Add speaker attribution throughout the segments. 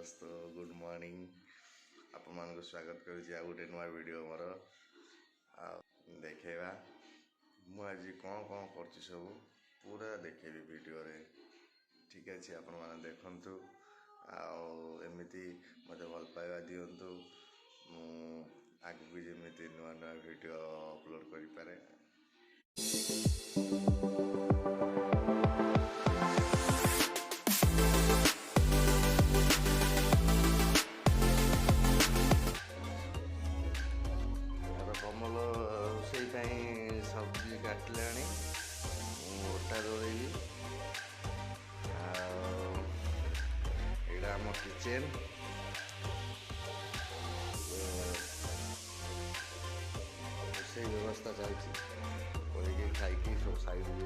Speaker 1: दोस्तों good morning आपण मानक स्वागत करुच्ची आ गोटे नुआ वीडियो मोर देखा मुझे कौन कौन कर सब पूरा देखेबी वीडियो रे ठीक अच्छे आपण मैंने देखु आमती मत भल पाइबा दिंतु आगे जमी नुआ नुआ वीडियो अपलोड करें। कमल रोषे सब्जी काटिला ओटा दौड़ी आम किचेन रोषे व्यवस्था चलती खाई सब साइड जी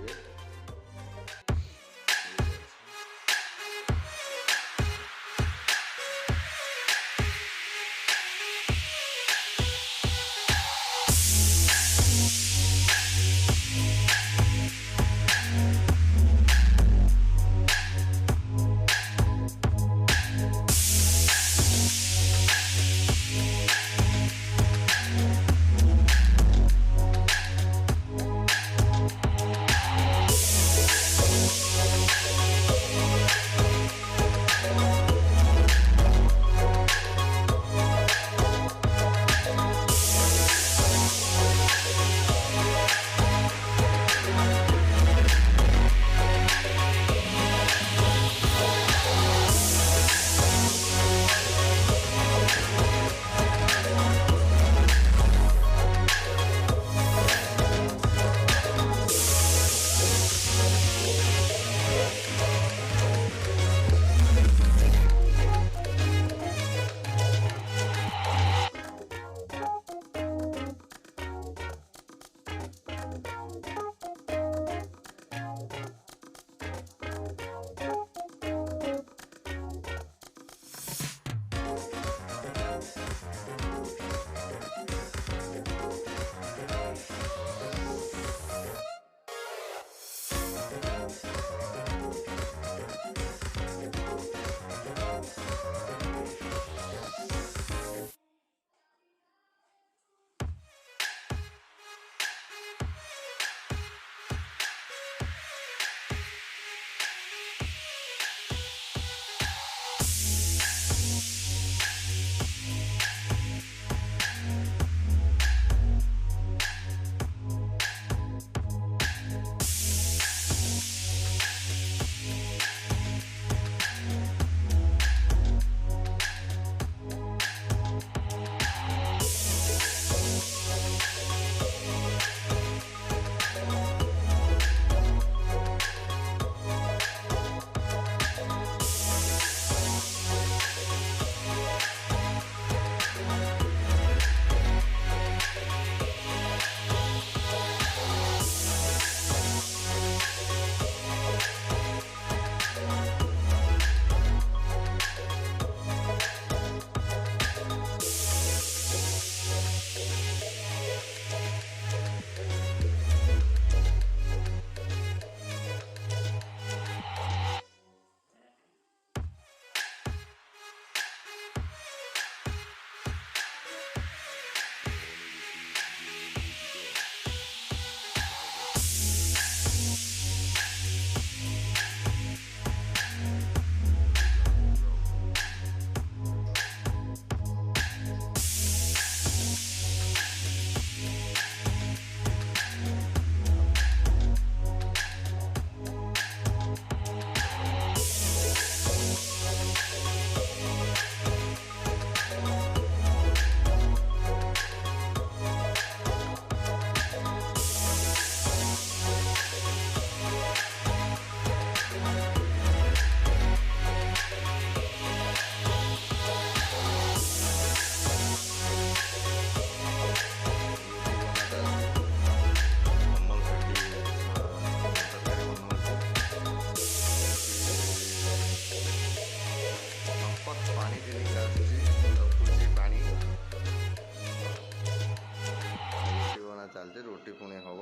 Speaker 1: रोटी पुणी हम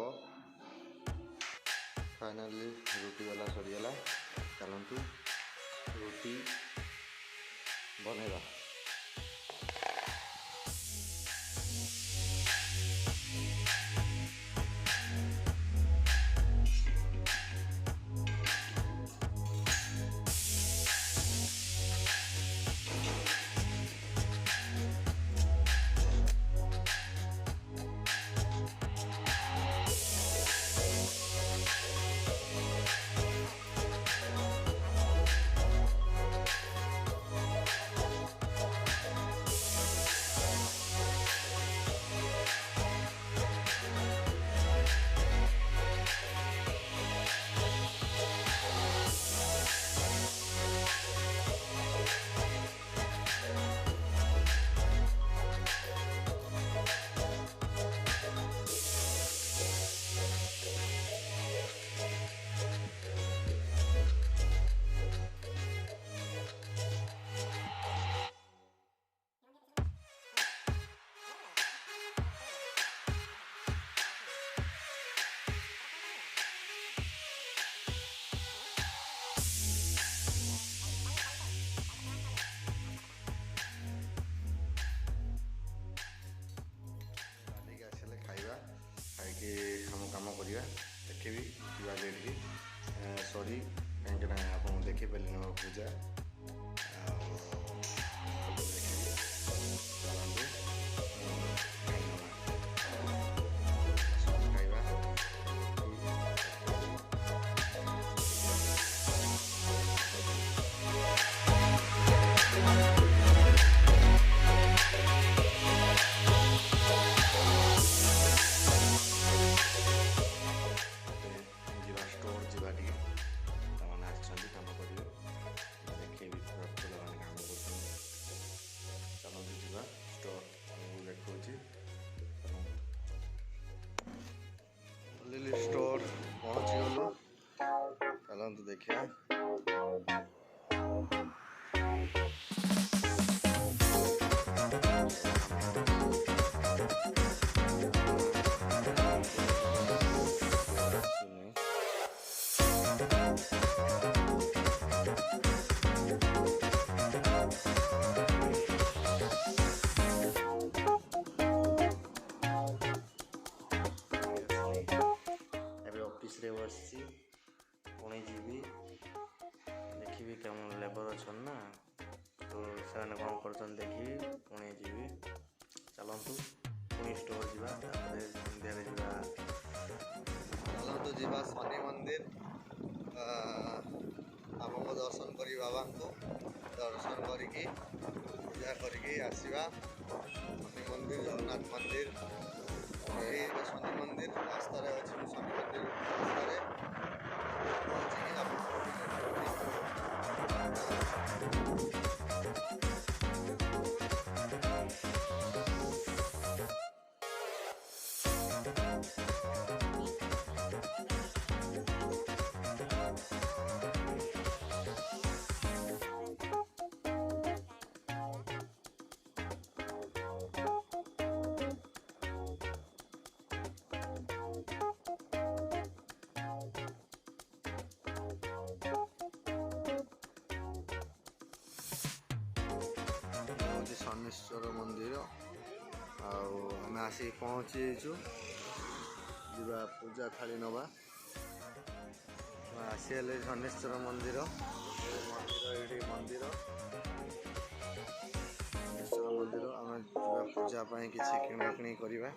Speaker 1: फाइनाली रुटी वाला सरीगला चलतु रुटी बनेगा। ଖାଇକି ଆମ କାମ କରିବା ଦେଖିବି ଯିବା ଲେଟ୍କି ସରି କାହିଁକିନା ଆପଣଙ୍କୁ ଦେଖିପାରିଲିନି ମୋ ପୂଜା ଆଉ ଦେଖିବି ଚାଲନ୍ତୁ ଖାଇବା। लिली स्टोर पहुँचीगलु चलतु देखिए। बसी पुणी जीवी देखी कम लेबर अच्छा ना तो से कौन कर देखी पुणी जीवी चलतु पुणी स्टोर जावा संध्या चलतु जावा शनि मंदिर आपको दर्शन करी बाबा को दर्शन करके पूजा करके आसवा शनि मंदिर जगन्नाथ मंदिर शनि मंदिर रास्तार अच्छे शनि मंदिर रास्तार शनेश्वर मंदिर आम आसिक पहुँचीचु जा पूजा थाली नवा आसीगले शनेश्वर मंदिर ये मंदिर शनेश्वर मंदिर आम पूजा किसी किणाकिणी करवा।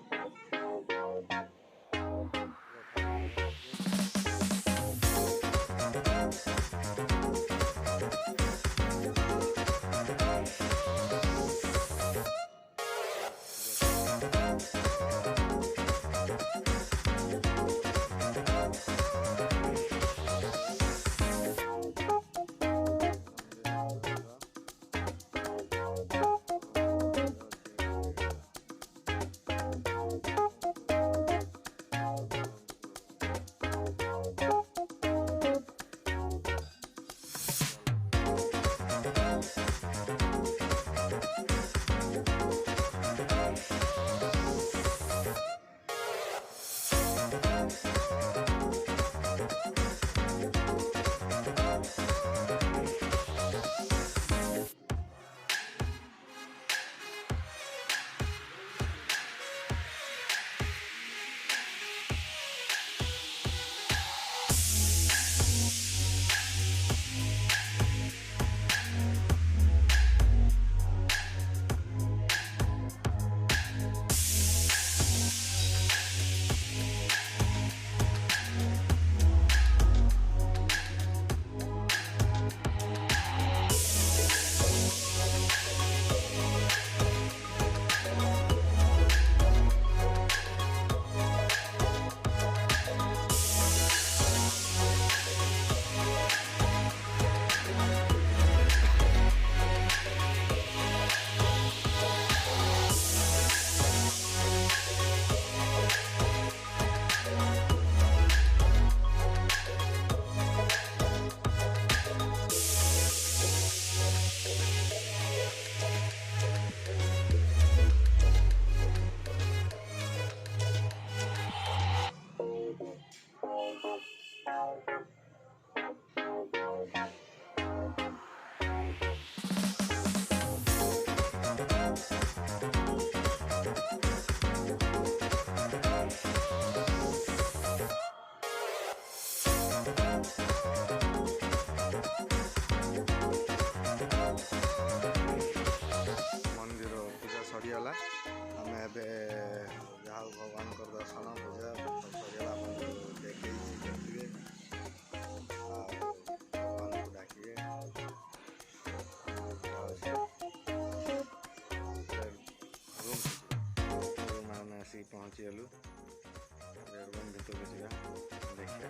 Speaker 1: मंदिर पूजा सरीगला आम जहाँ भगवान दर्शन पूजा सरीगला देखिए भगवान को डाकिए रूम आम आसिक पहुँचीगलु रूम भर जा देखिए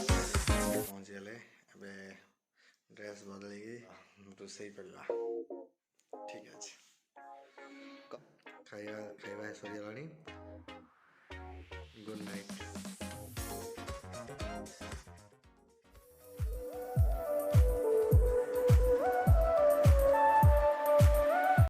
Speaker 1: पहुँचीगले ए ड्रेस बदल रोसई पड़ा ठीक अच्छे खाଇବା ସରିଗଲାଣି गुड नाइट।